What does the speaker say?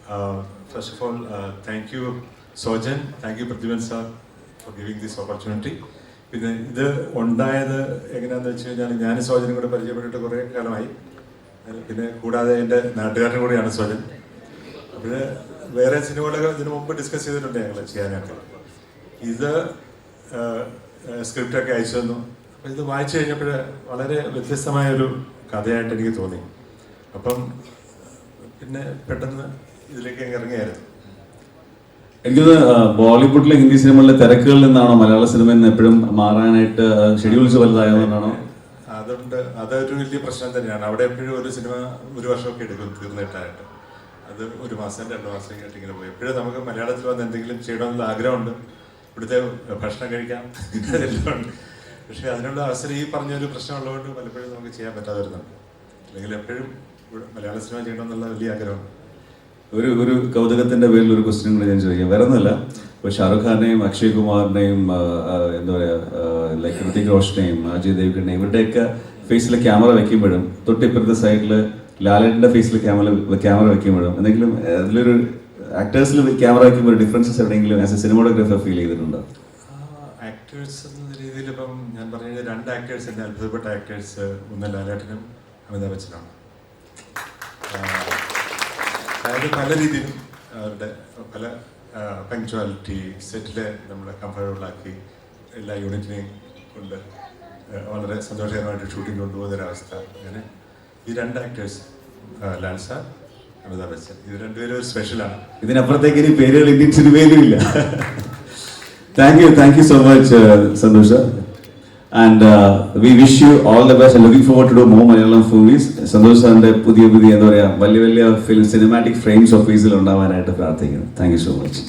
First of all, thank you, Sojan. Thank you, Prathivan sir, for giving this opportunity. പിന്നെ ഇത് ഉണ്ടായത് എങ്ങനെയാണെന്ന് വെച്ച് കഴിഞ്ഞാൽ ഞാൻ സോജനും കൂടെ പരിചയപ്പെട്ടിട്ട് കുറേ കാലമായി. പിന്നെ കൂടാതെ എൻ്റെ നാട്ടുകാരനും കൂടിയാണ് സോജൻ. അപ്പോൾ വേറെ സിനിമകളൊക്കെ ഇതിനു മുമ്പ് ഡിസ്കസ് ചെയ്തിട്ടുണ്ട് ഞങ്ങൾ ചെയ്യാനായിട്ട്. ഇത് സ്ക്രിപ്റ്റൊക്കെ അയച്ചു തന്നു. അപ്പോൾ ഇത് വായിച്ചു കഴിഞ്ഞപ്പോൾ വളരെ വ്യത്യസ്തമായൊരു കഥയായിട്ട് എനിക്ക് തോന്നി. അപ്പം പിന്നെ പെട്ടെന്ന് ഇതിലേക്ക് ഇറങ്ങിയായിരുന്നു. എനിക്കത് ബോളിവുഡിലെ ഹിന്ദി സിനിമകളിലെ തിരക്കുകളിൽ നിന്നാണോ മലയാള സിനിമയിൽ നിന്ന് എപ്പോഴും മാറാനായിട്ട് ഷെഡ്യൂൾസ് വലുതായതുകൊണ്ടാണോ? അതുകൊണ്ട് അതൊരു വലിയ പ്രശ്നം തന്നെയാണ്. അവിടെ എപ്പോഴും ഒരു സിനിമ ഒരു വർഷമൊക്കെ എടുക്കും തീർന്നിട്ടായിട്ട്. അത് 1 മാസം 2 മാസം കഴിഞ്ഞിട്ട് ഇങ്ങനെ പോയി. എപ്പോഴും നമുക്ക് മലയാളത്തിൽ വന്ന് എന്തെങ്കിലും ചെയ്യണമെന്നുള്ള ആഗ്രഹമുണ്ട്. ഇവിടുത്തെ ഭക്ഷണം കഴിക്കാം എല്ലാം ഉണ്ട്. പക്ഷേ അതിനുള്ള അവസരം ഈ പറഞ്ഞൊരു പ്രശ്നമുള്ളതുകൊണ്ട് പലപ്പോഴും നമുക്ക് ചെയ്യാൻ പറ്റാതെ വരുന്നുണ്ട്. അല്ലെങ്കിൽ എപ്പോഴും മലയാള സിനിമ ചെയ്യണമെന്നുള്ള വലിയ ആഗ്രഹമുണ്ട്. ഒരു കൗതുകത്തിന്റെ പേരിൽ ഒരു ക്വസ്റ്റ്യൻ കൂടെ ഞാൻ ചോദിക്കാം. വേറെ ഒന്നുമല്ല, ഇപ്പോൾ ഷാറുഖ് ഖാനെയും അക്ഷയ് കുമാറിനെയും എന്താ പറയുക ലൈക്ക് ഋതിക് റോഷനെയും അജയ് ദേവ്ഗണിനെയും ഇവരുടെയൊക്കെ ഫേസിൽ ക്യാമറ വെക്കുമ്പോഴും തൊട്ടിപ്പുറത്തെ സൈഡിൽ ലാലേട്ടൻ്റെ ഫേസിൽ ക്യാമറ വെക്കുമ്പോഴും എന്തെങ്കിലും അതിലൊരു ആക്ടേഴ്സിൽ ക്യാമറ വയ്ക്കുമ്പോൾ ഡിഫറൻസസ് എവിടെയെങ്കിലും ആസ് എ സിനിമാറ്റോഗ്രാഫർ ഫീൽ ചെയ്തിട്ടുണ്ടോ? ആക്ടേഴ്സ് എന്ന രീതിയിൽ ഇപ്പം ഞാൻ പറഞ്ഞ 2 ആക്ടേഴ്സ് എൻ്റെ അത്ഭുതപ്പെട്ട ആക്ടേഴ്സ്, ഒന്ന് ലാലേട്ടനും അമിതാഭ് ബച്ചനുമാണ്. അതായത് പല രീതിയിലും അവരുടെ പല പങ്ക്ച്വാലിറ്റി സെറ്റിലെ നമ്മളെ കംഫർട്ടബിളാക്കി എല്ലാ യൂണിറ്റിനെയും കൊണ്ട് വളരെ സന്തോഷകരമായിട്ട് ഷൂട്ടിംഗ് കൊണ്ടുപോകുന്നൊരവസ്ഥ. അങ്ങനെ ഈ 2 ആക്ടേഴ്സ് ലാൽ സാർ, അമിതാഭ് ബച്ചൻ, ഇത് 2 പേരും ഒരു സ്പെഷ്യലാണ്. ഇതിനപ്പുറത്തേക്ക് ഇനി പേരുകൾ ഇന്ത്യൻ സിനിമയിലും ഇല്ല. Thank you so much Santosh sir. And we wish you all the best and looking forward to do more Malayalam movies. Santosh സാറിന്റെ പുതിയ എന്താ പറയുക വലിയ ഫിലിം സിനിമാറ്റിക് ഫ്രെയിംസ് ഓഫീസിൽ ഉണ്ടാവാനായിട്ട് പ്രാർത്ഥിക്കുന്നു. Thank you so much.